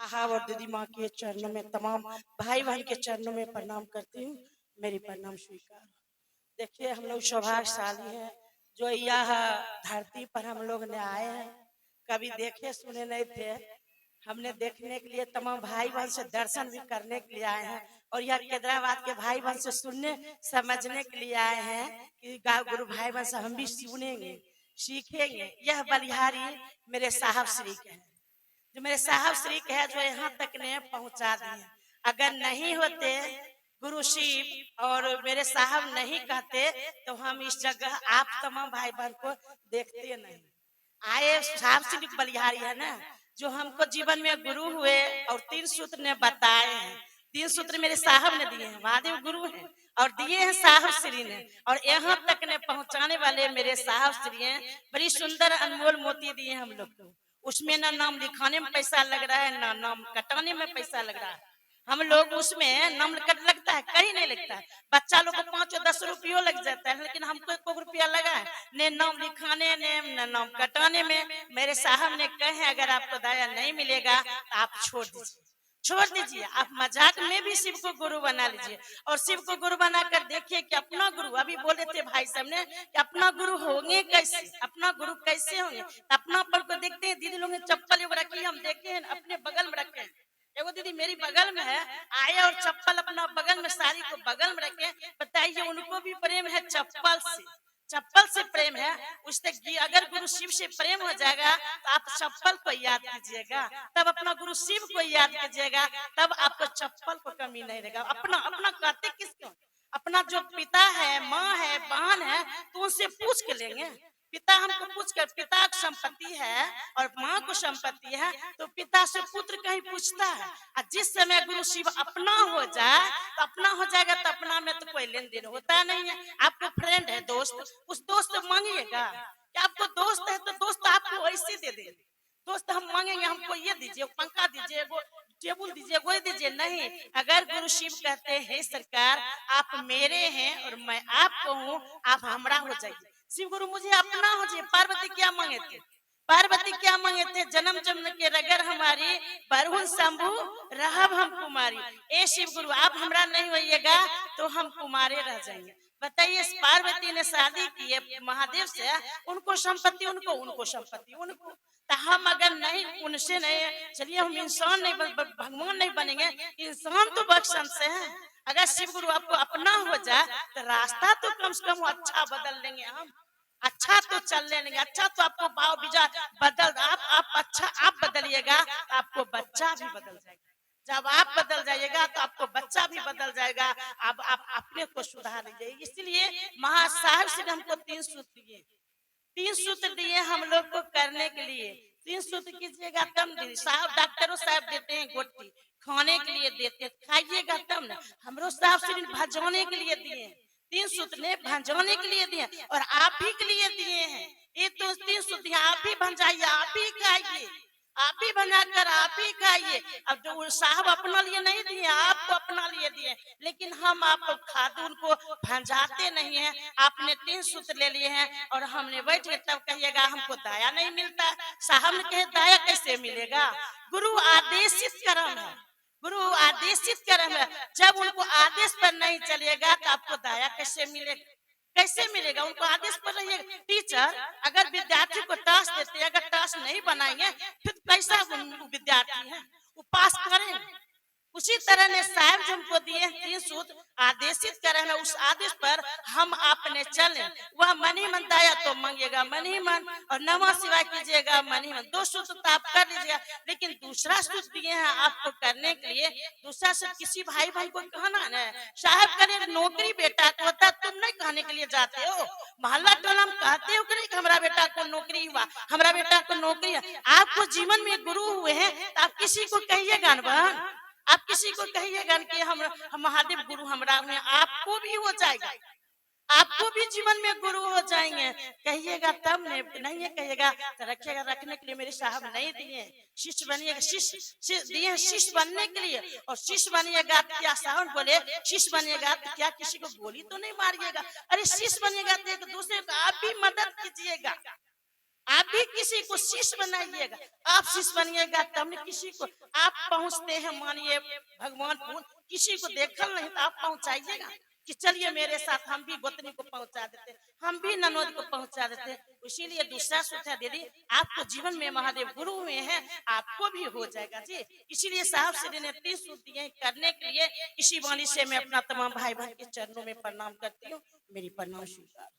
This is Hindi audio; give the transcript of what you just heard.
साहब और दीदी माँ के चरणों में, तमाम भाई बहन के चरणों में प्रणाम करती हूँ। मेरी प्रणाम स्वीकार। देखिए, हम लोग सौभाग्यशाली हैं जो यह धरती पर हम लोग ने आए हैं। कभी देखे सुने नहीं थे। हमने देखने के लिए, तमाम भाई बहन से दर्शन भी करने के लिए आए हैं, और यह कैदराबाद के भाई बहन से सुनने समझने के लिए आए हैं कि गाँव गुरु भाई बहन से हम भी सुनेंगे, सीखेंगे। यह बलिहारी मेरे साहब श्री के हैं, जो मेरे साहब श्री के है, जो यहाँ तक ने पहुंचा दिए। अगर नहीं होते गुरु शिव और मेरे साहब नहीं कहते तो हम इस जगह आप तमाम भाई बहन को देखते नहीं। आए साहब श्री बलिहारी है ना, जो हमको जीवन में गुरु हुए और 3 सूत्र ने बताए हैं। 3 सूत्र मेरे साहब ने दिए हैं, महादेव गुरु हैं और दिए हैं साहब श्री ने, और यहाँ तक ने पहुंचाने वाले मेरे साहब श्री हैं। बड़ी सुंदर अनमोल मोती दिए हम लोग को। उसमें ना नाम लिखाने में पैसा लग रहा है, ना नाम कटाने में पैसा लग रहा है। हम लोग उसमें नाम कट लगता है, कहीं नहीं लगता है। बच्चा लोग को 5 और 10 रुपये लग जाता है, लेकिन हमको 1 रुपया लगा है ने नाम लिखाने ने नाम कटाने में। मेरे साहब ने कहे अगर आपको दया नहीं मिलेगा तो आप छोड़ दीजिए। आप मजाक में भी शिव को गुरु बना लीजिए, और शिव को गुरु बनाकर देखिए कि अपना गुरु, अभी बोले थे भाई साहब ने कि अपना गुरु होंगे कैसे, अपना गुरु कैसे होंगे। अपना पर को देखते हैं, दीदी लोग ने चप्पल एगो रखी, हम देखे हैं अपने बगल में रखे हैं। एगो दीदी मेरी बगल में है, आए और चप्पल अपना बगल में, साड़ी को बगल में रखे। बताइए, उनको भी प्रेम है चप्पल से, चप्पल से प्रेम है उससे। अगर गुरु शिव से प्रेम हो जाएगा तो आप चप्पल को याद कीजिएगा, तब अपना गुरु शिव को याद कीजिएगा, तब आपको चप्पल को कमी नहीं रहेगा। अपना अपना कहते किसको, अपना जो पिता है, माँ है, बहन है, तो उनसे पूछ के लेंगे। पिता हमको पूछ कर, पिता को संपत्ति है और माँ को संपत्ति है, तो पिता से पुत्र कहीं पूछता है। और जिस समय गुरु शिव अपना हो जाए तो अपना हो जाएगा, तो अपना में तो कोई लेन देन होता नहीं है। आपको फ्रेंड है, दोस्त, उस दोस्त से मांगिएगा कि आपको दोस्त है तो दोस्त आपको ऐसे दे दे। दोस्त हम मांगेंगे हमको ये दीजिए, पंखा दीजिए, वो टेबुल दीजिए, वो दीजिए, नहीं। अगर गुरु शिव कहते हैं सरकार आप मेरे हैं और मैं आपको हूँ, आप हमरा हो जाइए। शिव गुरु मुझे अपना हो जाए। पार्वती क्या मांगे थे, पार्वती क्या मांगे थे, जन्म जन्म के रगर हमारी, बरहुन शंभु रहब हम कुमारी। ए शिव गुरु आप हमरा नहीं होइएगा तो हम कुमारे रह जाएंगे। बताइए, पार्वती ने शादी की है महादेव से, उनको संपत्ति उनको, उनको संपत्ति उनको। तो हम अगर नहीं, उनसे नहीं, चलिए हम इंसान नहीं भगवान नहीं बनेंगे, इंसान तो बख्शन से है। अगर शिव गुरु आपको अपना हो जाए तो रास्ता तो कम से कम अच्छा बदल लेंगे हम, अच्छा तो चल लेंगे, अच्छा तो आपको भाव विचार बदल, आप अच्छा आप बदलिएगा तो आपको बच्चा भी बदल जाएगा। जब आप बदल जाइएगा तो आपको बच्चा भी बदल जाएगा। अब आप अपने को सुधार लीजिए। इसलिए महासाहब से हमको 3 सूत्र दिए, 3 सूत्र दिए हम लोग को करने के लिए। 3 सूत्र कीजिएगा तब दीदी साहब, डॉक्टरों साहब देते हैं गोटी, खाने के लिए देते, खाइएगा तब ना। हमरो साहब से भजोने के लिए दिए, 3 सूत्र ने भंजाने के लिए दिए और आप ही के लिए दिए हैं। ये तो 3 सूत्र आप ही भंजाइए, आप ही खाइए, आप ही बनाकर आप ही खाइए। अब जो साहब अपना लिए नहीं दिए, आपको अपना लिए दिए, लेकिन हम आपको खादून को भंजाते नहीं है। आपने 3 सूत्र ले लिए हैं और हमने बैठ के तब कहिएगा हमको दया नहीं मिलता। साहब ने कहे दया कैसे मिलेगा, गुरु आदेशित कर्म है, गुरु आदेशित कर्म है। जब उनको आदेश पर नहीं चलेगा तो आपको दया कैसे मिलेगा, कैसे मिलेगा। उनको आदेश पर रहिएगा। टीचर अगर विद्यार्थी को टास्क देते हैं, अगर टास्क नहीं बनाएंगे फिर कैसा विद्यार्थी है, वो पास करेंगे। उसी तरह ने साहब जो हमको दिए 3 सूत्र आदेशित करे हैं, उस आदेश पर हम आपने चले। वह मन ही मन दया तो मांगिएगा मन ही मन, और नमः शिवाय कीजिएगा मन ही मन। 2 सूत्र तो आप कर लीजिएगा, लेकिन दूसरा सूत्र दिए हैं आपको करने के लिए। दूसरा सूत्र किसी भाई बहन को कहना है, साहब करे नौकरी बेटा को होता, तुम नहीं कहने के लिए जाते हो, मोहल्ला टोला में कहते हो कि हमारा बेटा को नौकरी हुआ, हमारा बेटा को नौकरी है। आपको जीवन में गुरु हुए हैं तो आप किसी को कहिएगा न बहन, आप किसी को कहिएगा कि हम महादेव गुरु हमरा में, आपको भी हो जाएगा, आपको भी जीवन में गुरु हो जाएंगे। कहिएगा तब नहीं है कहिएगा तो रखिएगा। रखने के लिए मेरे साहब नहीं दिए, शिष्य बनिएगा, शिष्य दिए शिष्य बनने के लिए। और शिष्य बनिएगा क्या, सावन बोले शिष्य बनिएगा तो क्या किसी को गोली तो नहीं मारिएगा। अरे शिष्य बनिएगा तो एक दूसरे को आप भी मदद कीजिएगा, आप भी किसी को शिष्य बनाइएगा। आप शिष्य बनिएगा तब न किसी को आप पहुंचते हैं। मानिए भगवान किसी को देखल नहीं तो आप पहुंचाइएगा कि चलिए मेरे साथ हम भी गोतनी को पहुंचा देते, हम भी ननोद को पहुंचा देते। इसीलिए दूसरा सूत्र दीदी आपको जीवन में महादेव गुरु हुए हैं, आपको भी हो जाएगा जी। इसीलिए साहब श्री ने 30 सूत्र दिए करने के लिए। इसी वाणी से मैं अपना तमाम भाई बहन के चरणों में प्रणाम करती हूँ। मेरी प्रणाम स्वीकार।